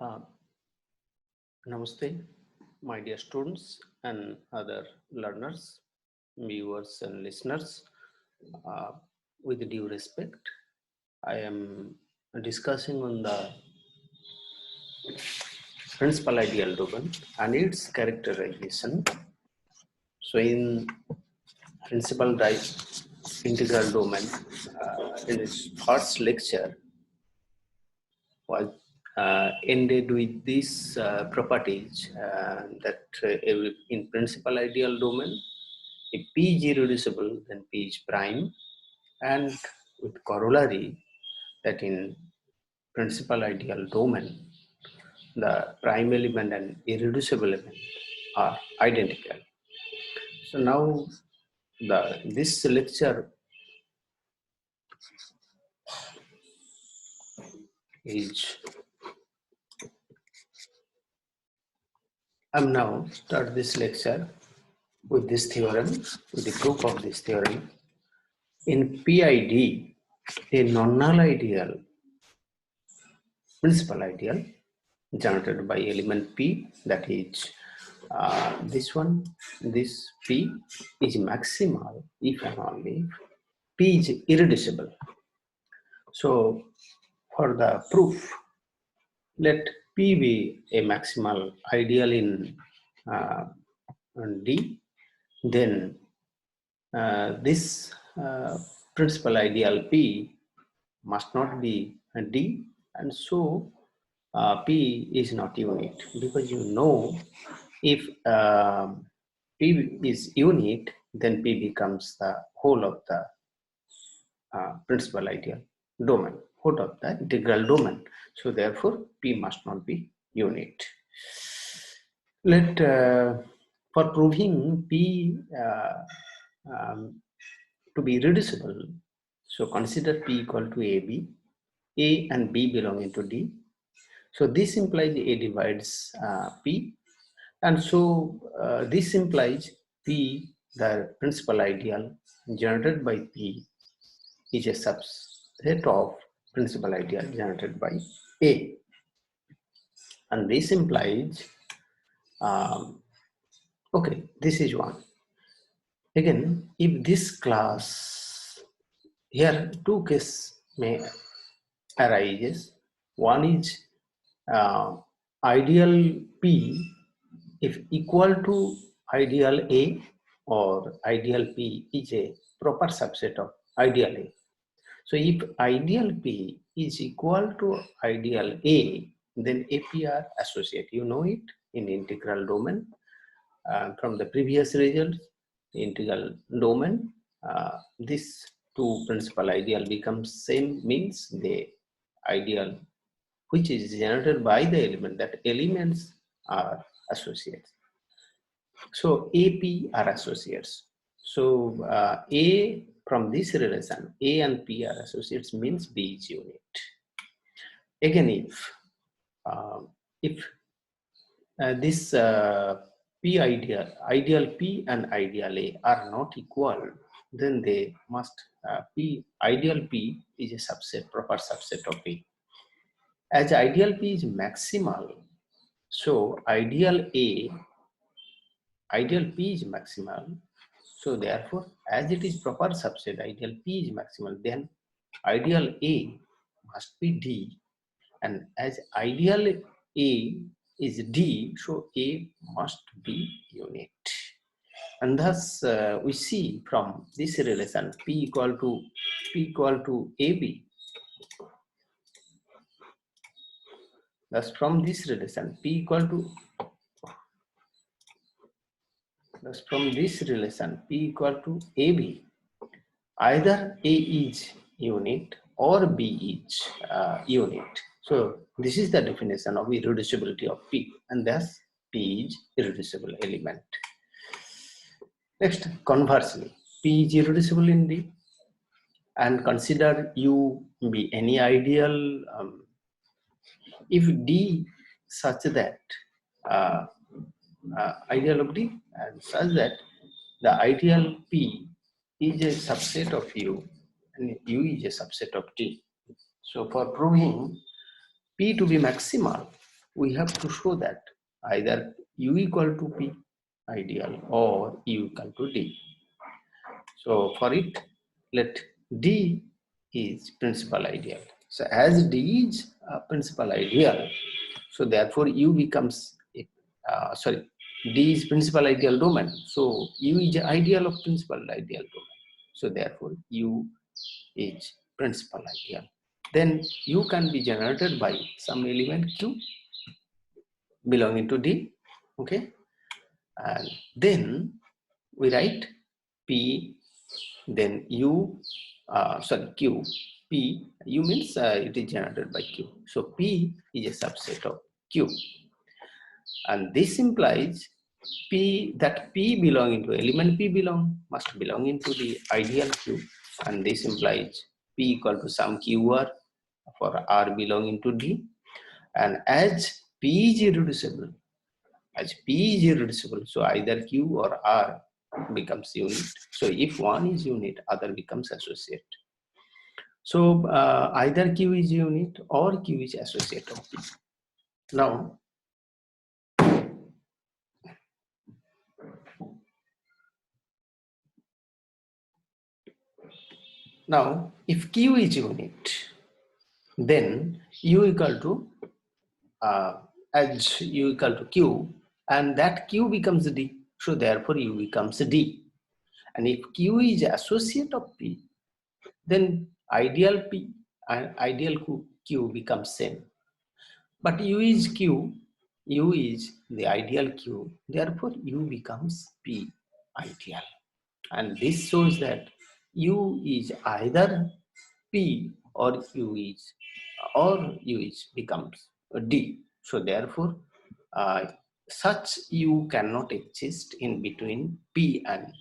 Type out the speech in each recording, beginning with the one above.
Uh, Namaste, my dear students and other learners, viewers and listeners. Uh, with due respect, I am discussing on the principal ideal domain and its characterization. So, in principal integral domain, in its first lecture, was ended with these properties that in principal ideal domain, if P is irreducible, then P is prime, and with corollary that in principal ideal domain, the prime element and irreducible element are identical. So now this lecture is I'm now start this lecture with this theorem, with the proof of this theorem. In PID, a non-null ideal, principal ideal, generated by element P, that is this one, this P is maximal if and only if P is irreducible. So for the proof, let P be a maximal ideal in D, then this principal ideal P must not be a D, and so P is not unit, because you know if P is unit, then P becomes the whole of the principal ideal domain, whole of the integral domain. So therefore P must not be unit. Let for proving P to be reducible, so consider P equal to AB, A and B belonging to D. So this implies A divides P, and so this implies P, the principal ideal generated by P, is a subset of principal ideal generated by A. And this implies, okay, this is one. Again, if this class, here two cases may arise. One is ideal P if equal to ideal A, or ideal P is a proper subset of ideal A. So if ideal P is equal to ideal A, then AP are associate. You know it in integral domain from the previous results. Integral domain, this two principal ideal becomes same, means the ideal which is generated by the element, that elements are associates. So AP are associates. So A, from this relation, A and P are associates, means B is unit. Again, if this P ideal P and ideal A are not equal, then they must ideal P is a subset, proper subset of A. As ideal P is maximal, so ideal P is maximal. So therefore, as it is proper subset, ideal P is maximal, then ideal A must be D. And as ideal A is D, so A must be unit. And thus we see from this relation P equal to AB. Thus from this relation P equal to AB, either A is unit or B is unit. So this is the definition of irreducibility of P, and thus P is irreducible element. Next, conversely, P is irreducible in D, and consider U be any ideal if D such that ideal of D, and such that the ideal P is a subset of U and U is a subset of D. So for proving P to be maximal, we have to show that either U equal to P ideal or U equal to D. So for it, let D is principal ideal. So as D is a principal ideal, so therefore U becomes, D is principal ideal domain. So U is ideal of principal ideal domain. So therefore U is principal ideal. Then U can be generated by some element Q belonging to D, okay? And then we write P, then U, Q, P, U means it is generated by Q. So P is a subset of Q. And this implies that P belonging to element P must belong into the ideal Q. And this implies P equal to some QR for R belonging to D. And as P is irreducible, so either Q or R becomes unit. So if one is unit, other becomes associate. So either Q is unit or Q is associate of P. Now, if Q is unit, then U equal to as U equal to Q, and that Q becomes D. So therefore U becomes D. And if Q is associate of P, then ideal P and ideal Q becomes same. But U is Q, U is the ideal Q, therefore U becomes P ideal. And this shows that U is either P or U becomes D. So therefore, such U cannot exist in between P and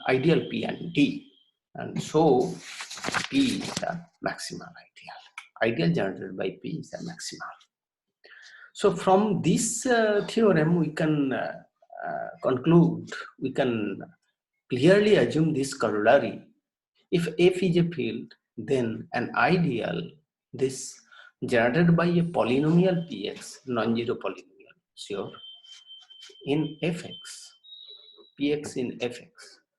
ideal P and D. And so P is the maximal ideal. Ideal generated by P is the maximal. So from this theorem, we can conclude, we can clearly assume this corollary. If F is a field, then an ideal, this generated by a polynomial Px, non-zero polynomial, sure, in Fx, Px in Fx.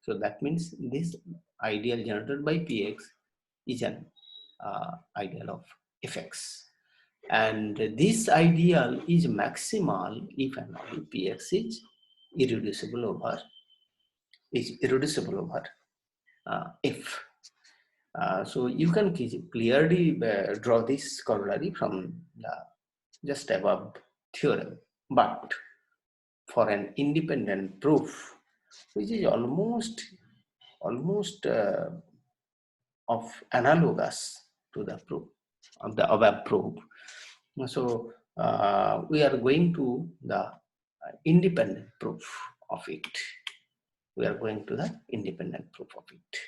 So that means this ideal generated by Px is an ideal of Fx. And this ideal is maximal if and only Px is irreducible over F. So you can clearly draw this corollary from the just above theorem. But for an independent proof, which is almost of analogous to the proof of the above proof, so we are going to the independent proof of it. We are going to the independent proof of it.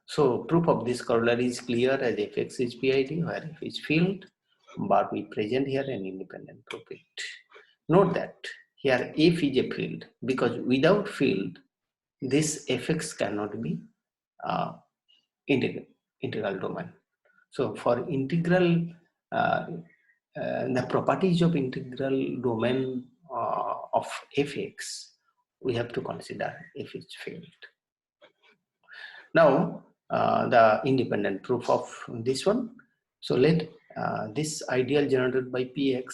So proof of this corollary is clear as Fx is PID, where F is field, but we present here an independent proof it. Note that here F is a field, because without field, this Fx cannot be integral domain. So for integral, the properties of integral domain of Fx, we have to consider F is field. Now, the independent proof of this one. So let this ideal generated by Px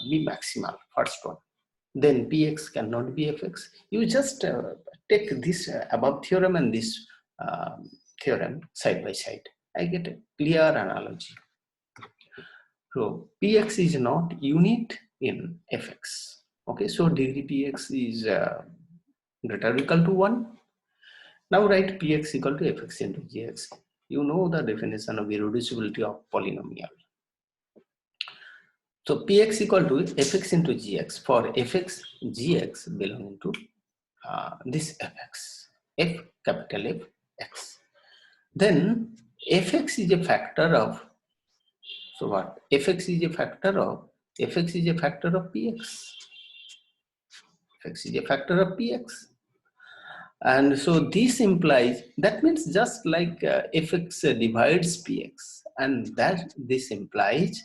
be maximal, first one. Then Px cannot be Fx. You just take this above theorem and this theorem side by side. I get a clear analogy. So Px is not unit in Fx. Okay, so degree Px is greater or equal to 1. Now write Px equal to Fx into Gx. You know the definition of irreducibility of polynomial. So Px equal to Fx into Gx for Fx, Gx belonging to this Fx, F capital F x. Then Fx is a factor of, so what? Fx is a factor of Px. Fx is a factor of Px. And so this implies, that means just like Fx divides Px, and that this implies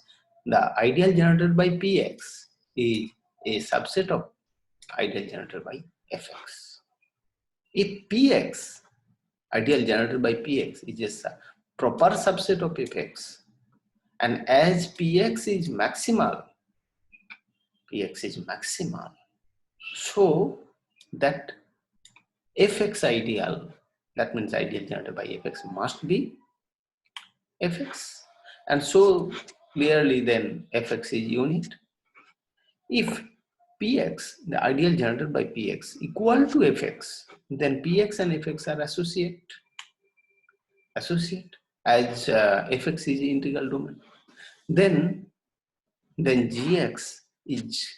the ideal generated by Px is a subset of ideal generated by Fx. If Px, ideal generated by Px, is a proper subset of Fx, and as Px is maximal, so that Fx ideal, that means ideal generated by Fx, must be Fx, and so clearly then Fx is unit. If Px, the ideal generated by Px, equal to Fx, then Px and Fx are associate, as Fx is integral domain. Then Gx is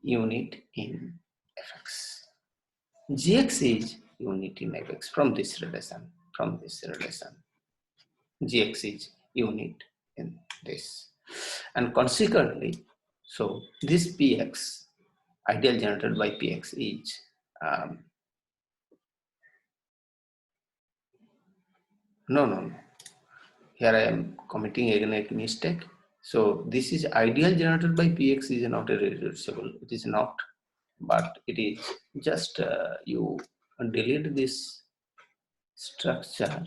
unit in Fx. Gx is unit in Fx from this relation. Gx is unit in this, and consequently, so this Px, ideal generated by Px, is no. Here I am committing again a mistake. So this is ideal generated by Px is not irreducible. It is not, but it is just you delete this structure.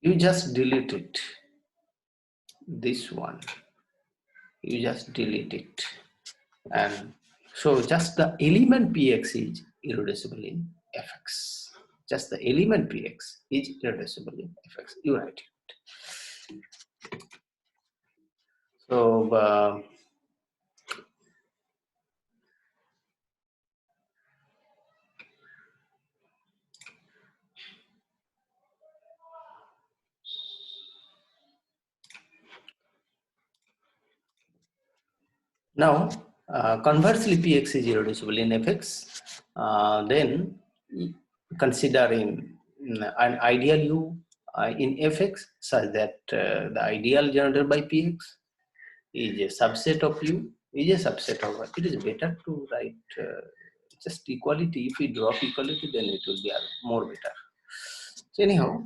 You just delete it. This one. You just delete it, and so just the element Px is irreducible in Fx. Just the element Px is irreducible in Fx. You write it. So now, conversely, Px is irreducible in Fx. Then considering an ideal U in Fx such that the ideal generated by Px is a subset of U, it is better to write just equality. If we drop equality, then it will be more better. So anyhow,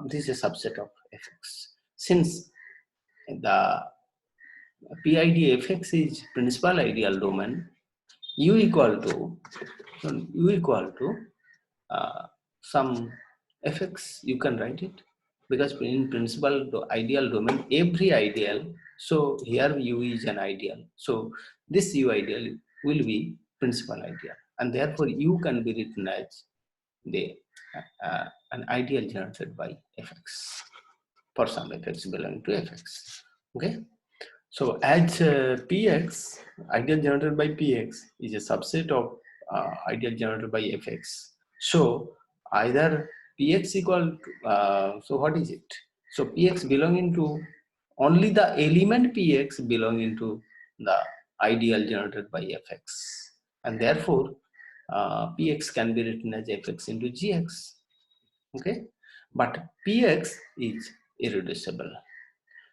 this is a subset of Fx. Since the PID Fx is principal ideal domain, U equal to some Fx, you can write it, because in principal ideal domain every ideal, so here U is an ideal, so this U ideal will be principal ideal, and therefore U can be written as an ideal generated by Fx for some Fx belonging to Fx. Okay. So as Px, ideal generated by Px is a subset of ideal generated by Fx. So either Px equal to, so what is it? So Px belonging to only the element Px belonging to the ideal generated by Fx, and therefore Px can be written as Fx into Gx. Okay, but Px is irreducible.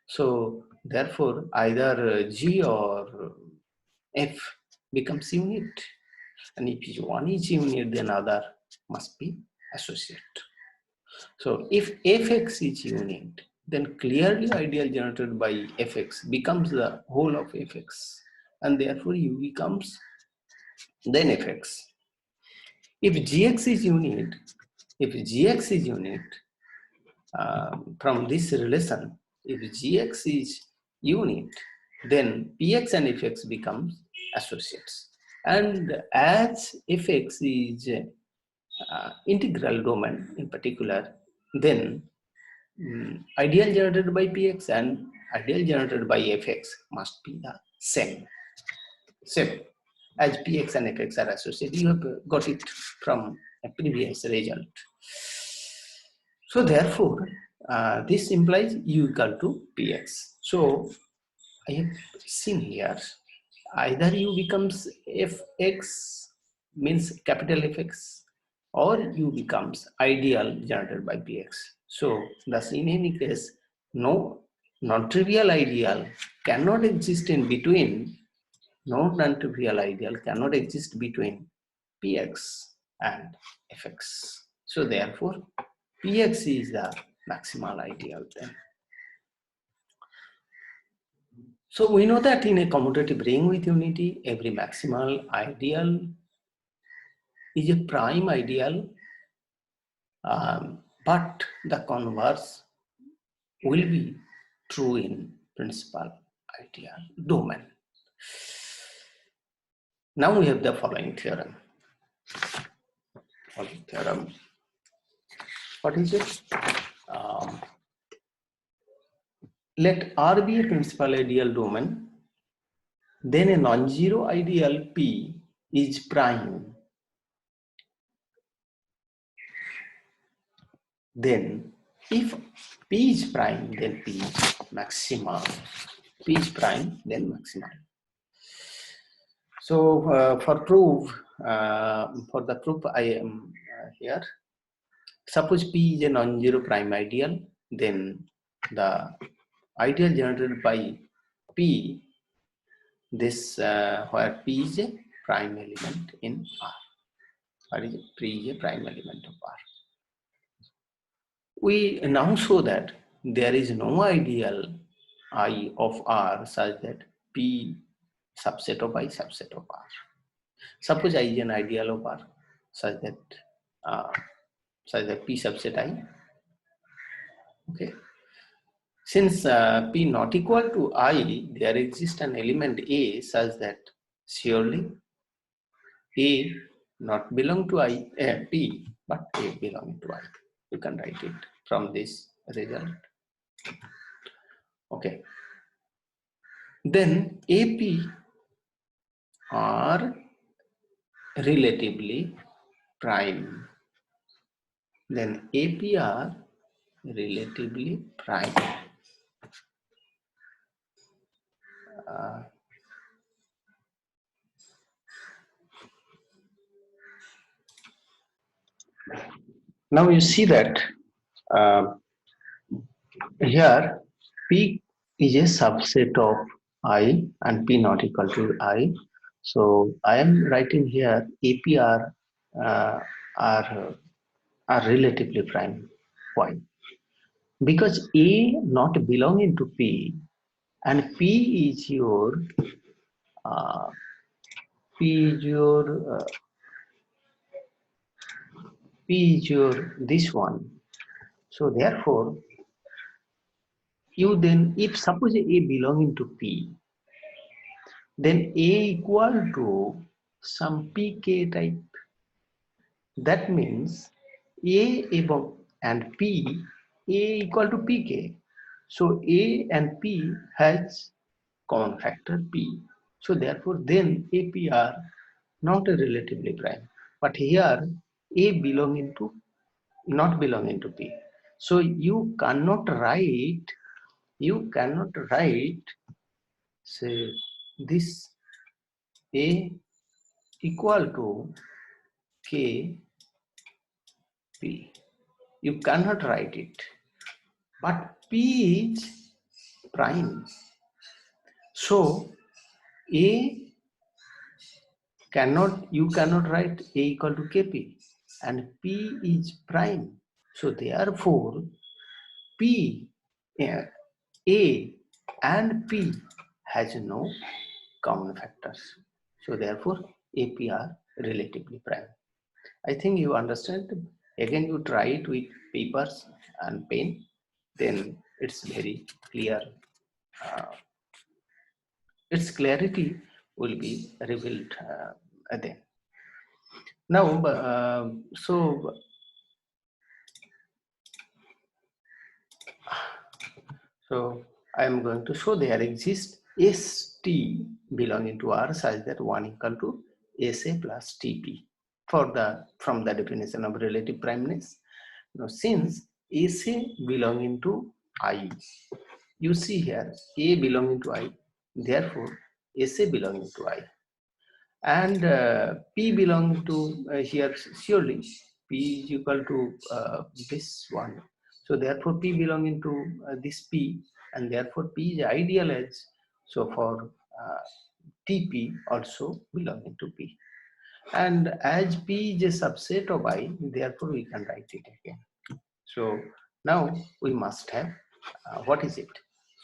So therefore either G or F becomes unit, and if one is unit, then other must be associate. So if Fx is unit, then clearly ideal generated by Fx becomes the whole of Fx, and therefore U becomes then Fx. If Gx is unit, from this relation, if Gx is unit, then Px and Fx becomes associates. And as Fx is integral domain in particular, then ideal generated by Px and ideal generated by Fx must be the same. As Px and Fx are associated, you have got it from a previous result. So therefore, this implies U equal to Px. So I have seen here, either U becomes Fx, means capital Fx, or U becomes ideal generated by Px. So thus in any case, no non-trivial ideal cannot exist in between, no non-trivial ideal cannot exist between Px and Fx. So therefore, Px is the maximal ideal then. So we know that in a commutative ring with unity, every maximal ideal is a prime ideal, but the converse will be true in principal ideal domain. Now we have the following theorem. What is it? Let R be a principal ideal domain, then a non-zero ideal P is prime. Then if P is prime, then P is maximal. P is prime, then maximal. So for the proof I am here. Suppose P is a non-zero prime ideal, then the ideal generated by P, this where P is a prime element in R. What is it? P is a prime element of R. We now show that there is no ideal I of R such that P subset of I subset of R. Suppose I is an ideal of R such that P subset I. Okay. Since P not equal to I, there exists an element A such that surely A not belong to P, but A belong to I. You can write it from this result. Okay. Then AP are relatively prime. Then AP are relatively prime. Now you see that here P is a subset of I and P not equal to I. So I am writing here APR are relatively prime. Why? Because A not belonging to P and P is your this one. So therefore, you then, if suppose A belonging to P, then A equal to some pk type. That means A and P, A equal to pk. So A and P has common factor P. So therefore then AP are not a relatively prime. But here A not belonging to P. So you cannot write say this A equal to K P. You cannot write it. But P is prime. So you cannot write A equal to Kp, and P is prime. So therefore A and P has no common factors. So therefore AP are relatively prime. I think you understand. Again, you try it with papers and pen, then it's very clear. Its clarity will be revealed then. Now, so I am going to show there exists ST belonging to R such that 1 equal to SA plus TP from the definition of relative primeness. Now, since SA belonging to I, you see here A belonging to I, therefore SA belonging to I, and P belonging to here surely P is equal to this one. So therefore P belonging to this P, and therefore P is ideal edge. So for TP also belonging to P. And as P is a subset of I, therefore we can write it again. So now we must have, what is it?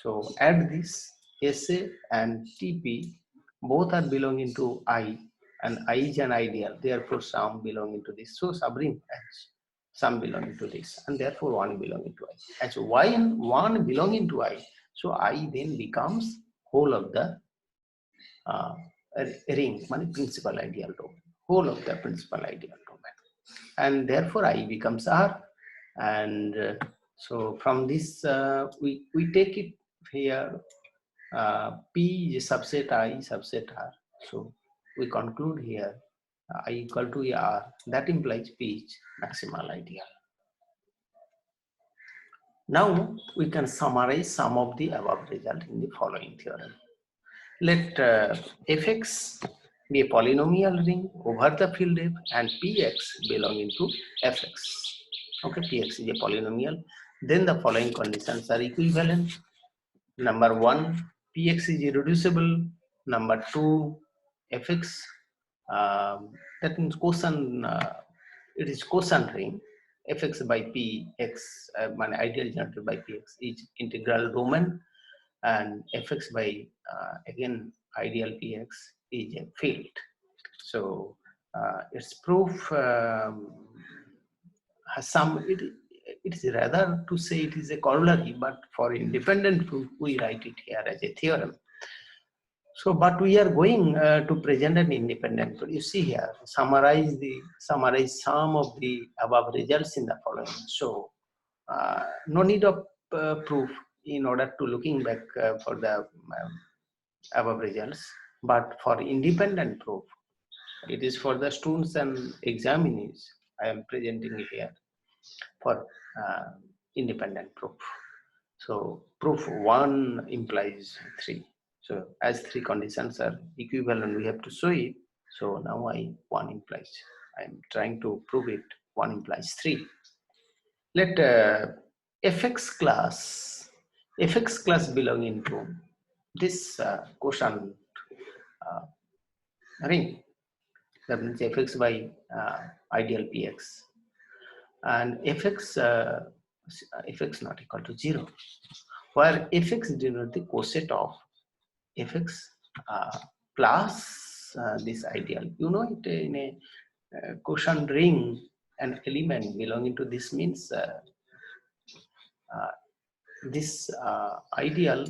So add this SA and TP, both are belonging to I, and I is an ideal, therefore sum belonging to this. So subring as sum belonging to this, and therefore 1 belonging to I. As Y and 1 belonging to I, so I then becomes whole of the ring, principal ideal domain, whole of the principal ideal domain, and therefore I becomes R. And so from this we take it here, P is subset I subset R. So we conclude here I equal to R, that implies P is maximal ideal. Now we can summarize some of the above result in the following theorem. Let fx be a polynomial ring over the field f and px belonging to fx. Okay, px is a polynomial. Then the following conditions are equivalent. Number 1, px is irreducible. Number 2, fx, that means quotient, it is quotient ring. Fx by px, ideal generated by px is integral domain, and fx by again ideal px is a field. So its proof has some, it is rather to say it is a corollary, but for independent proof we write it here as a theorem. So but we are going to present an independent proof. You see here, summarize some of the above results in the following. So no need of proof in order to looking back for the above results, but for independent proof, it is for the students and examinees I am presenting it here for independent proof. So proof 1 implies 3. So as 3 conditions are equivalent, we have to show it. So now 1 implies, I am trying to prove it, 1 implies 3. Let fx class belonging to this quotient ring, that means fx by ideal px, and fx not equal to 0, where fx denotes the coset of fx plus this ideal. You know it in a quotient ring, an element belonging to this means this ideal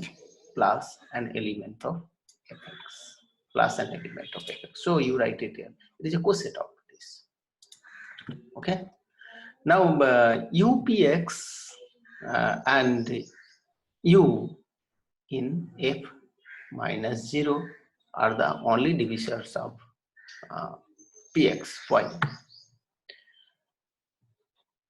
plus an element of fx, plus an element of fx. So you write it here. It is a coset of this. Okay. Now upx and u in f minus 0 are the only divisors of px, y.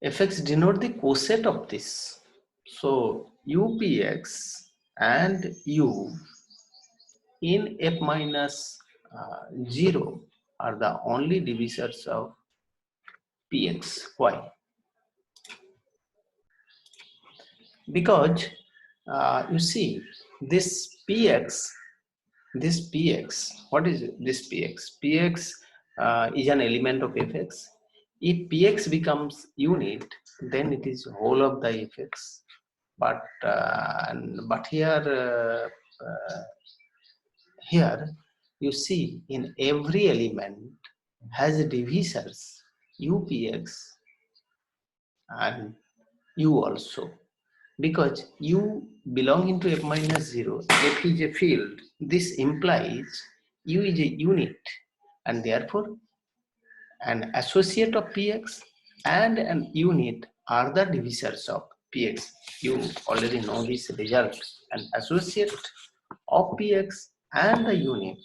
fx denote the coset of this. So upx and u in f minus 0 are the only divisors of px, y. Because you see this px, what is it? This px? Px is an element of fx. If px becomes unit, then it is whole of the fx. But here you see in every element has divisors upx and u also. Because u belonging to f minus 0, f is a field, this implies u is a unit, and therefore an associate of px and an unit are the divisors of px. You already know this result. An associate of px and the unit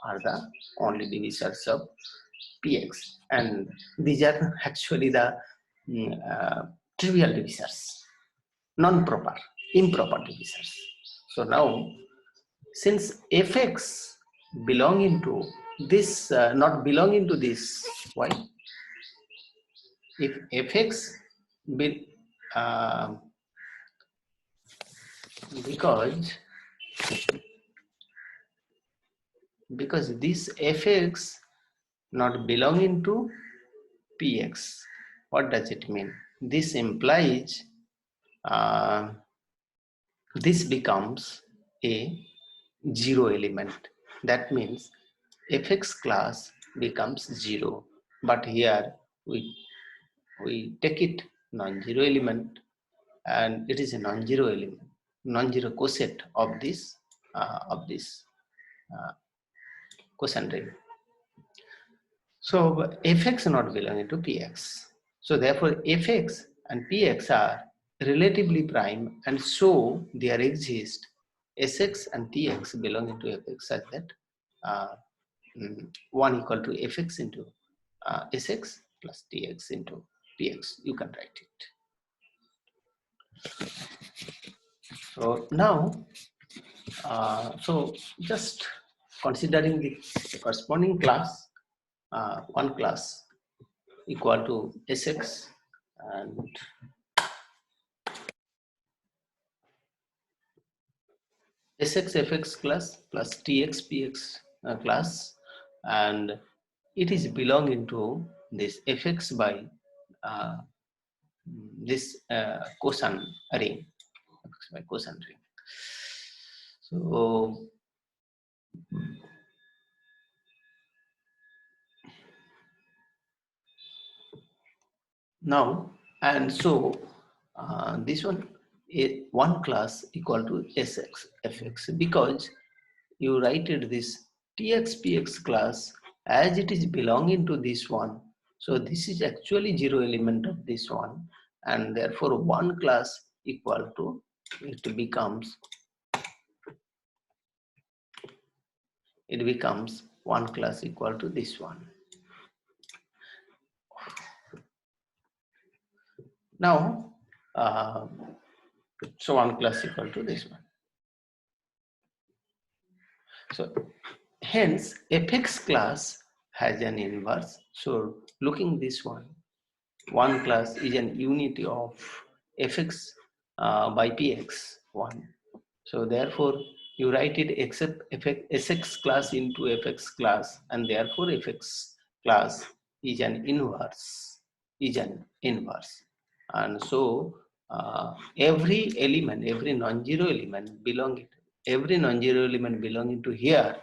are the only divisors of px, and these are actually the trivial divisors, non-proper, improper divisors. So now, since fx belonging to this, not belonging to this, why? If fx be, because this fx not belonging to Px. What does it mean? This implies this becomes a zero element. That means fx class becomes zero. But here we take it non-zero element, and it is a non-zero element, non-zero coset of this uh, quotient ring. So fx not belonging to px. So therefore fx and px are relatively prime, and so there exists sx and tx belonging to fx such that uh, 1 equal to fx into sx plus tx into px. You can write it. So now, so just considering the corresponding class, one class equal to sx and sx fx class plus tx px class, and it is belonging to this fx by this quotient ring, fx by quotient ring. So now, and so this one is one class equal to sx fx, because you write it this tx px class as it is belonging to this one. So this is actually zero element of this one, and therefore one class equal to, it becomes one class equal to this one. Now so one class equal to this one. So hence fx class has an inverse. So looking this one class is an unity of fx by px 1. So therefore you write it except sx class into fx class, and therefore fx class is an inverse, and so every non-zero element belonging to here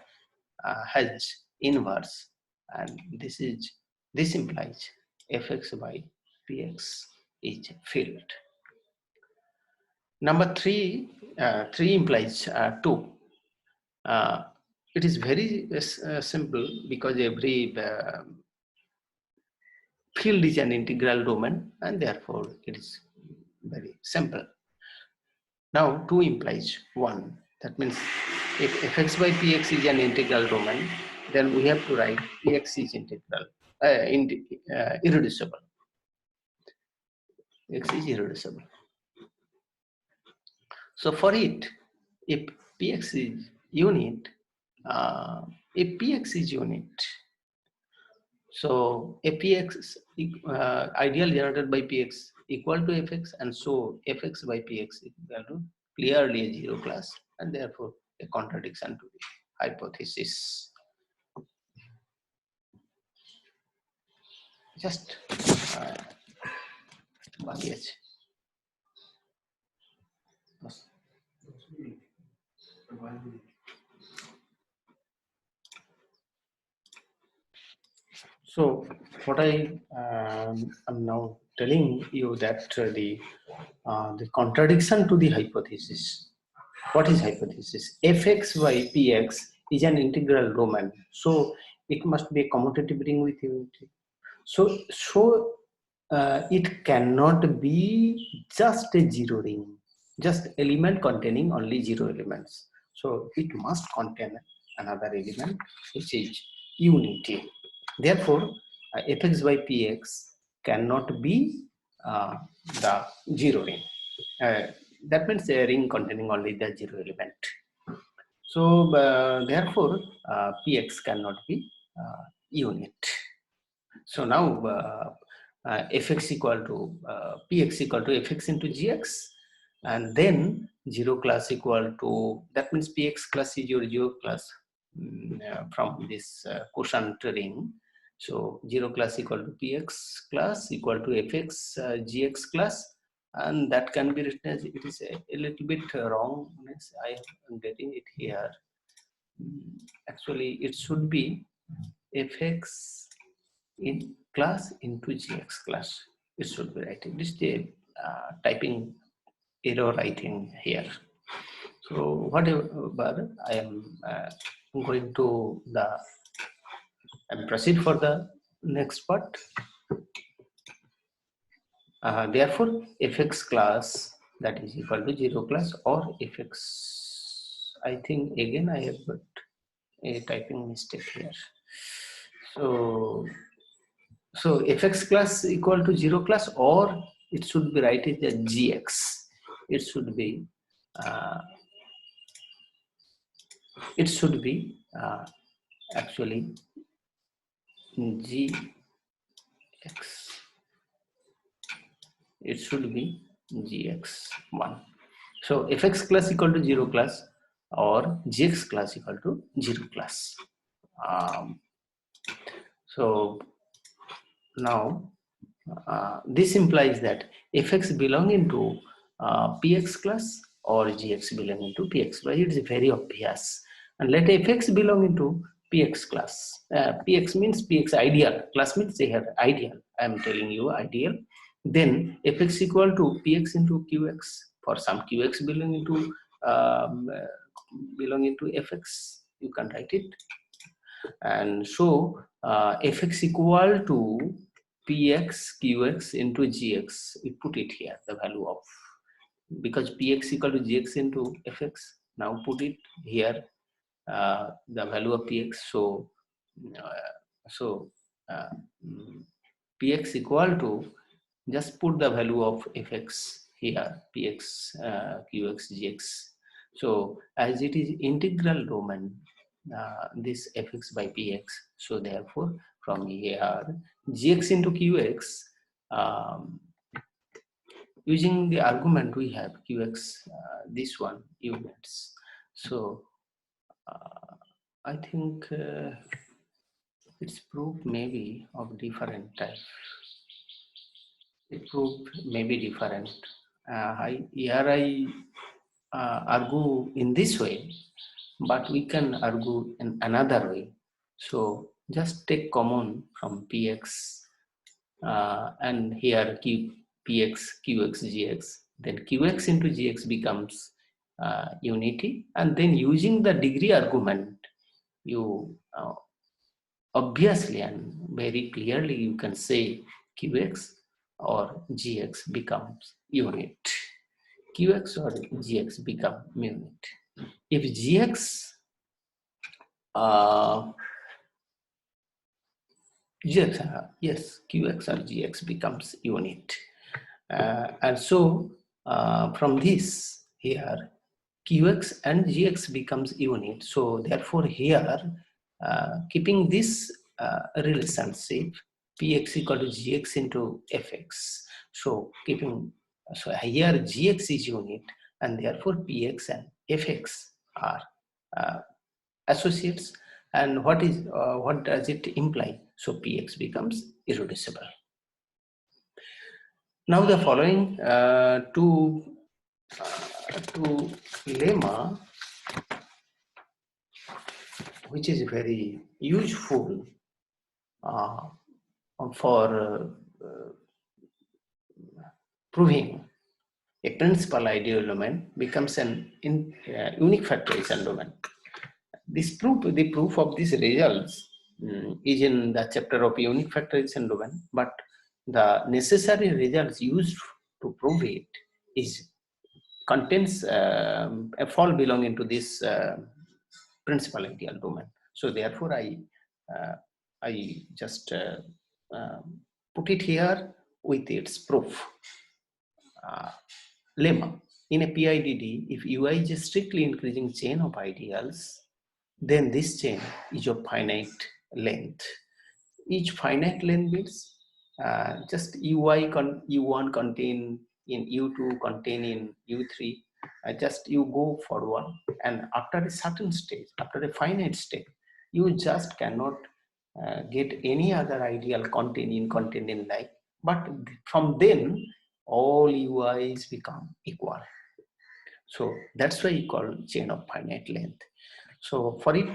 has inverse, and this implies fx by px is filled. Number 3, 3 implies 2. It is very simple, because every field is an integral domain, and therefore it is very simple. Now 2 implies 1. That means if fx by px is an integral domain, then we have to write px is irreducible. X is irreducible. So for it, if px is unit, so a px ideal generated by px equal to fx, and so fx by px equal to clearly a zero class, and therefore a contradiction to the hypothesis. Just so what I am now telling you that the contradiction to the hypothesis. What is hypothesis? Fx by px is an integral domain, so it must be a commutative ring with unity. So it cannot be just a zero ring, just element containing only zero elements. So it must contain another element which is unity. Therefore, fx by px cannot be the zero ring. That means a ring containing only the zero element. So therefore, px cannot be unit. So now fx equal to px equal to fx into gx, and then zero class equal to, that means px class is your zero class from this quotient ring, So 0 class equal to px class equal to fx gx class, and that can be written as, it is a little bit wrong. I am getting it here. Actually, it should be fx in class into gx class. It should be right. This is the typing error, I think, here. So whatever, I am going to and proceed for the next part. Therefore, fx class that is equal to 0 class, or fx, I think again I have got a typing mistake here. So fx class equal to 0 class, or it should be right is the gx. It should be actually gx. It should be gx1. So fx class equal to 0 class, or gx class equal to 0 class. So now this implies that fx belonging to px class or gx belonging to px class. It is very obvious. And let fx belong to px class. Px means px ideal. Class means they have ideal. I am telling you ideal. Then fx equal to px into qx for some qx belonging to fx. You can write it. And so fx equal to px qx into gx. We put it here, the value of, because px equal to gx into fx. Now put it here, the value of px. Px equal to, just put the value of fx here, px qx gx. So as it is integral domain, this fx by px, so therefore from here gx into qx, using the argument we have qx, this one units. So I think its proof may be of different type. It proof may be different. I argue in this way, but we can argue in another way. So just take common from px, and here keep px, qx, gx. Then qx into gx becomes unity, and then using the degree argument, you obviously and very clearly you can say qx or gx becomes unit. Qx or gx become unit. If gx, yes, qx or gx becomes unit. And so from this here, qx and gx becomes unit. So therefore here, keeping this relationship, px equal to gx into fx. So so here gx is unit, and therefore px and fx are associates. And what does it imply? So px becomes irreducible. Now the following two lemma, which is very useful for proving a principal ideal domain becomes an unique factorization domain. The proof of these results is in the chapter of unique factorization domain, but the necessary results used to prove it contains a fall belonging to this principal ideal domain. So therefore, I just put it here with its proof. Lemma. In a PIDD, if UI is a strictly increasing chain of ideals, then this chain is of finite length. Each finite length means just U1 contain in U2, contain in U3. Just you go forward, and after a certain stage, after a finite state, you just cannot get any other ideal content in like, but from then all UIs become equal. So that's why you call chain of finite length. So for it,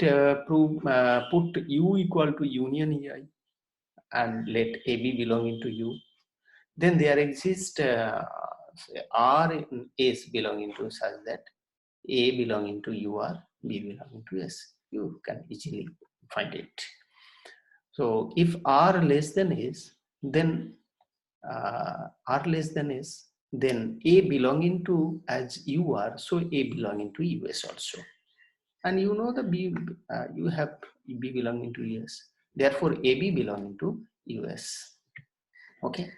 put U equal to union EI and let AB belong into U. Then there exists R and S belonging to such that A belonging to UR, B belonging to S. You can easily find it. So if R less than S, then R less than S, then A belonging to as UR, so A belonging to US also. And you know the B, you have B belonging to US. Therefore, AB belonging to US. Okay.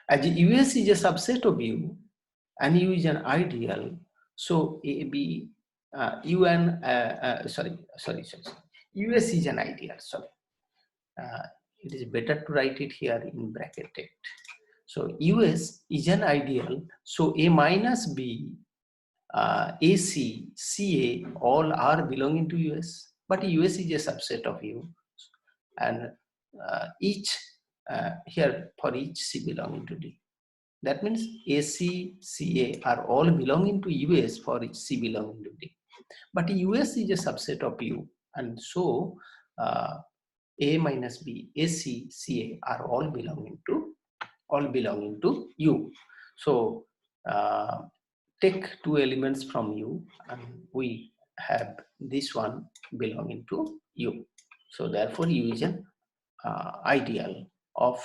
As US is a subset of U, and U is an ideal, so AB, UN, sorry, US is an ideal. Sorry, it is better to write it here in bracketed. So US is an ideal, so A minus B, AC, CA, all are belonging to US, but US is a subset of U, and each here for each C belonging to D. That means AC, CA are all belonging to US for each C belonging to D. But US is a subset of U, and so A minus B, AC, CA are all belonging to U. So take two elements from U, and we have this one belonging to U. So therefore, U is an ideal of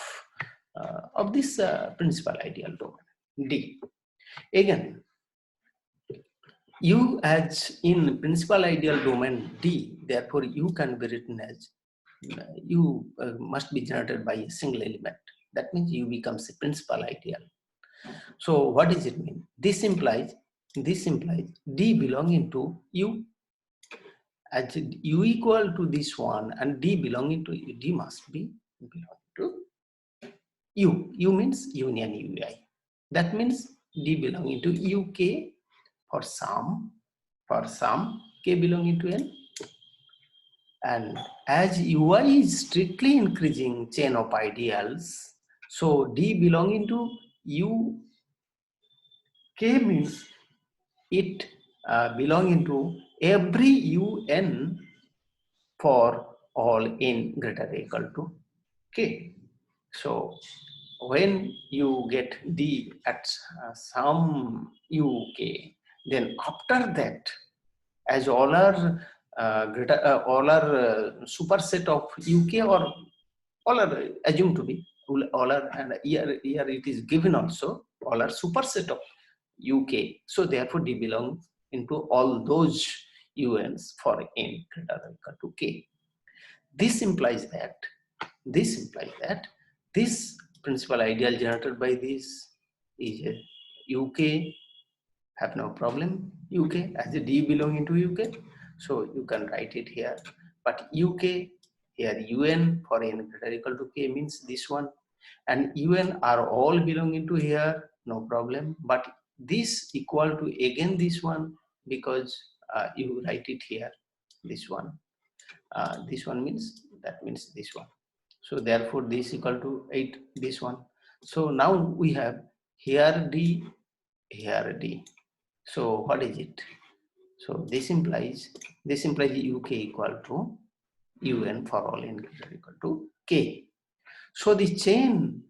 this principal ideal domain D. Again, U as in principal ideal domain D, therefore U can be written as U must be generated by a single element. That means U becomes a principal ideal. So what does it mean? This implies D belonging to U. As U equal to this one and D belonging to U, D must be belonging to U. U means union UI. That means D belonging to UK for some K belonging to N. And as UI is strictly increasing chain of ideals, so D belonging to U K means it belonging to every UN for all N greater or equal to K. So when you get D at some UK, then after that, as all are superset of UK, or all are assumed to be, all are, and here it is given also, all are superset of UK. So therefore D belongs into all those UNs for N greater or equal to K. This implies that this principal ideal generated by this is a UK, have no problem, UK as a D belonging to UK. So you can write it here, but UK here UN for N greater or equal to K means this one, and UN are all belonging to here, no problem, but this equal to again this one, because you write it here, this one means, that means this one. So therefore this equal to 8, this one. So now we have here D, here D. So what is it? So this implies UK equal to UN for all N greater equal to K. So the chain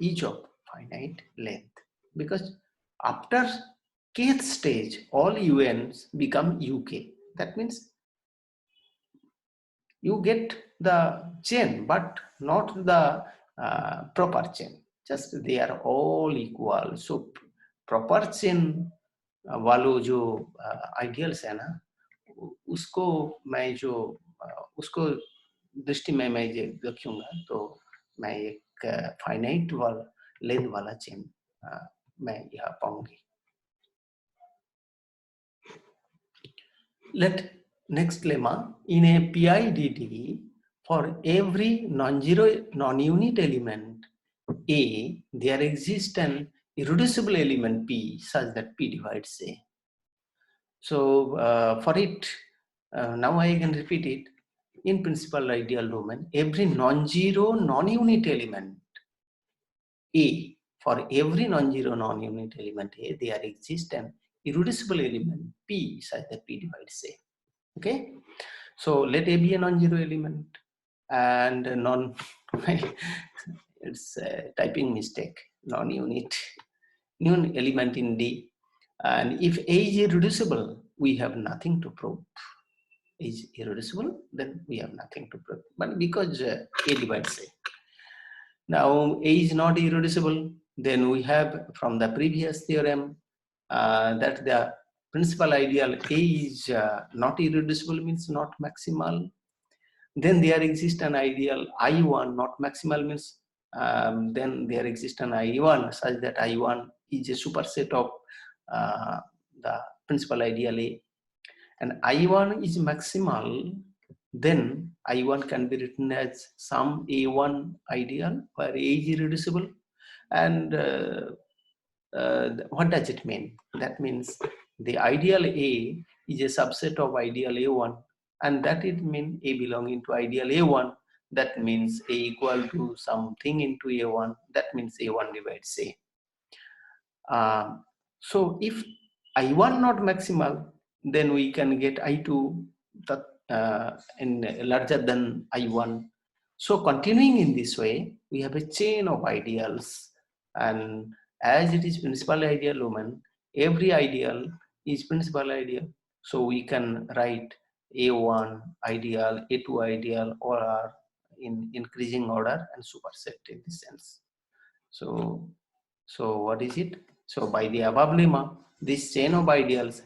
is of finite length, because after kth stage all UNs become UK. That means you get the chain but not the proper chain, just they are all equal. So proper chain वालों जो ideals है ना, उसको मैं जो उसको दृष्टि में मैं रखूंगा, तो मैं एक फाइनाइट वाला लेंथ वाला चेन मैं यहाँ पाऊंगी. Let next lemma, in a PIDD, for every non-zero non-unit element A, there exists an irreducible element P such that P divides A. So for it, now I can repeat it. in principal ideal domain, every non-zero non-unit element A, for every non-zero non-unit element A, there exists an irreducible element P such that P divides A. Okay, so let A be a non-zero element and non. It's a typing mistake. Non-unit new element in D, and if A is irreducible, we have nothing to prove. Is irreducible, then we have nothing to prove. But because A divides A. Now A is not irreducible, then we have from the previous theorem that the principal ideal A is not irreducible, means not maximal. Then there exists an ideal I1, not maximal, means then there exists an I1 such that I1 is a superset of the principal ideal A. And I1 is maximal, then I1 can be written as some A1 ideal where A is irreducible. And what does it mean? That means the ideal A is a subset of ideal A1, and that it means A belonging to ideal A1. That means A equal to something into A1. That means A1 divides A. So if I1 not maximal, then we can get I2 that in larger than I1. So continuing in this way, we have a chain of ideals, and as it is principal ideal domain, every ideal is principal ideal. So we can write A1 ideal, A2 ideal, or in increasing order and superset in this sense. So what is it? So by the above lemma, this chain of ideals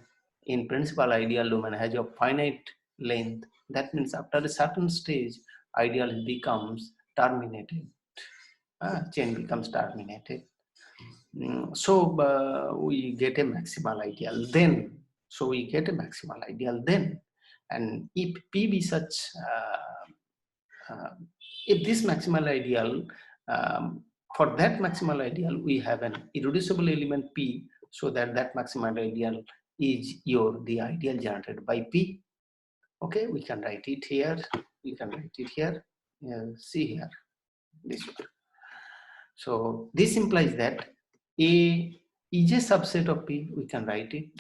in principal ideal domain has a finite length. That means after a certain stage, ideal becomes terminated. Chain becomes terminated. So we get a maximal ideal then. So we get a maximal ideal then. And if P be such, if this maximal ideal, for that maximal ideal, we have an irreducible element P, so that maximal ideal is the ideal generated by P. Okay, we can write it here. We can write it here. See here, this one. So this implies that A is a subset of P. We can write it.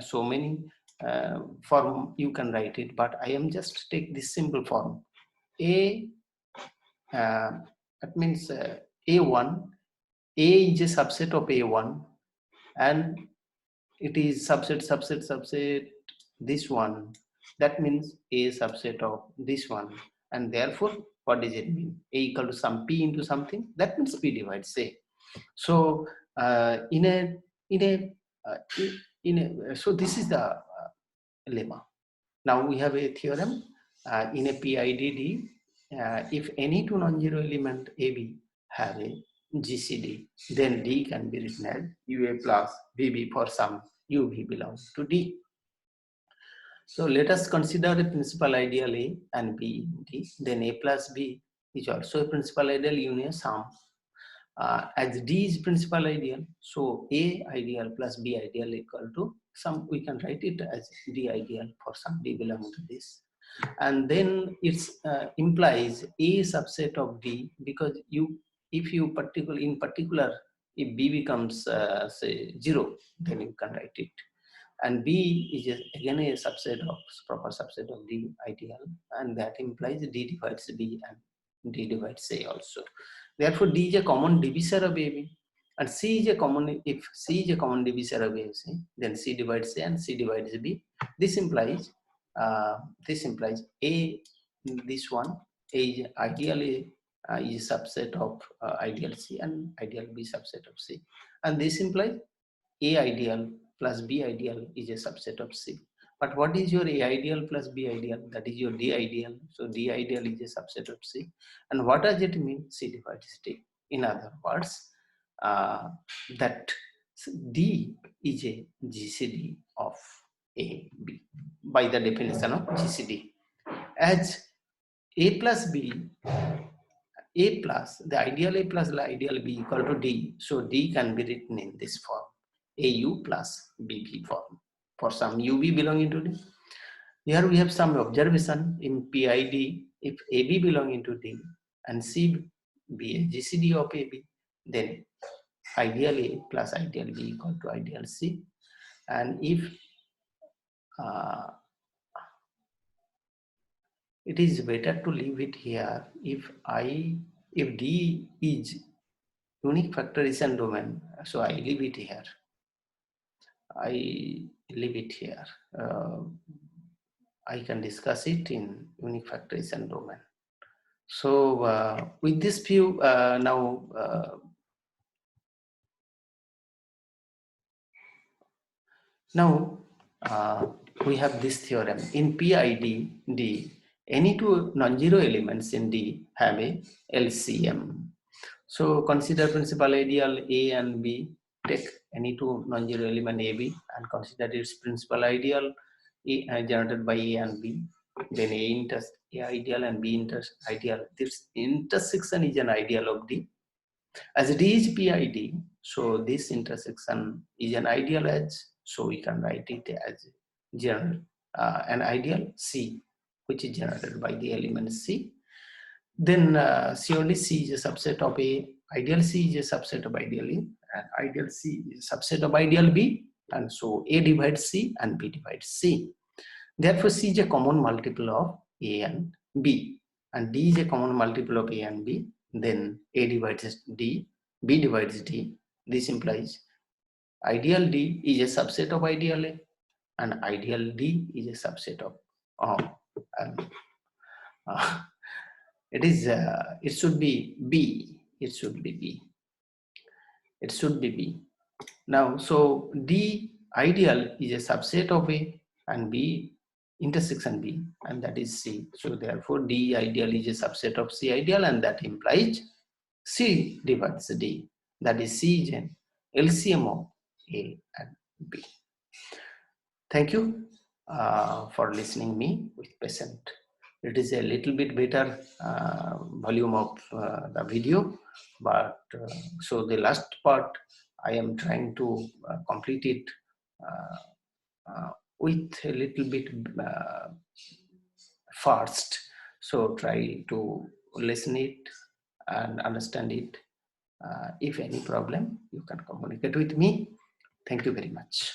So many form you can write it, but I am just take this simple form. A, that means A1, A is a subset of A1, and it is subset, this one. That means A subset of this one. And therefore, what does it mean? A equal to some P into something, that means P divides A. So so this is the lemma. Now we have a theorem in a PIDD. If any two non-zero element AB have a GCD, then D can be written as UA plus BB for some UV belongs to D. So let us consider a principal ideal A and B in D. Then A plus B is also a principal ideal union sum. As D is principal ideal, so A ideal plus B ideal equal to some, we can write it as D ideal for some D belonging to this. And then it implies A subset of D, because if you in particular, if B becomes say 0, then you can write it. And B is again a subset of proper subset of D ideal, and that implies D divides B and D divides A also. Therefore, D is a common divisor of AB, and C is a common. If C is a common divisor of A, then C divides A and C divides B. This implies A. This one A is ideal A is a subset of ideal C, and ideal B subset of C, and this implies A ideal plus B ideal is a subset of C. But what is your A ideal plus B ideal? That is your D ideal. So D ideal is a subset of C. And what does it mean? C divides D. In other words, that D is a GCD of A, B by the definition of GCD. As A plus B, A plus, the ideal A plus the ideal B equal to D. So D can be written in this form. AU plus BB form for some UB belonging to D. Here we have some observation in PID. If AB belong into D and C be a GCD of AB, then ideal A plus ideal B equal to ideal C. And if it is better to leave it here, if D is unique factorization domain, so I leave it here. I can discuss it in unique factorization domain. So with this view, now we have this theorem. In PID D, any two non-zero elements in D have a LCM. So consider principal ideal A and B. Take any two non-zero element AB and consider its principal ideal generated by A and B. Then A ideal and B ideal. This intersection is an ideal of D. As D is PID, so this intersection is an ideal edge. So we can write it as general an ideal C, which is generated by the element C. Then surely C is a subset of A. Ideal C is a subset of ideal A, and ideal C is a subset of ideal B, and so A divides C and B divides C. Therefore, C is a common multiple of A and B, and D is a common multiple of A and B. Then A divides D, B divides D. This implies ideal D is a subset of ideal A, and ideal D is a subset of it should be B. It should be B. It should be B. Now, so D ideal is a subset of A and B intersection B, and that is C. So therefore, D ideal is a subset of C ideal, and that implies C divides D. That is C is an LCM of A and B. Thank you for listening me with patience. It is a little bit better volume of the video, but so the last part I am trying to complete it with a little bit fast. So try to listen it and understand it. If any problem, you can communicate with me. Thank you very much.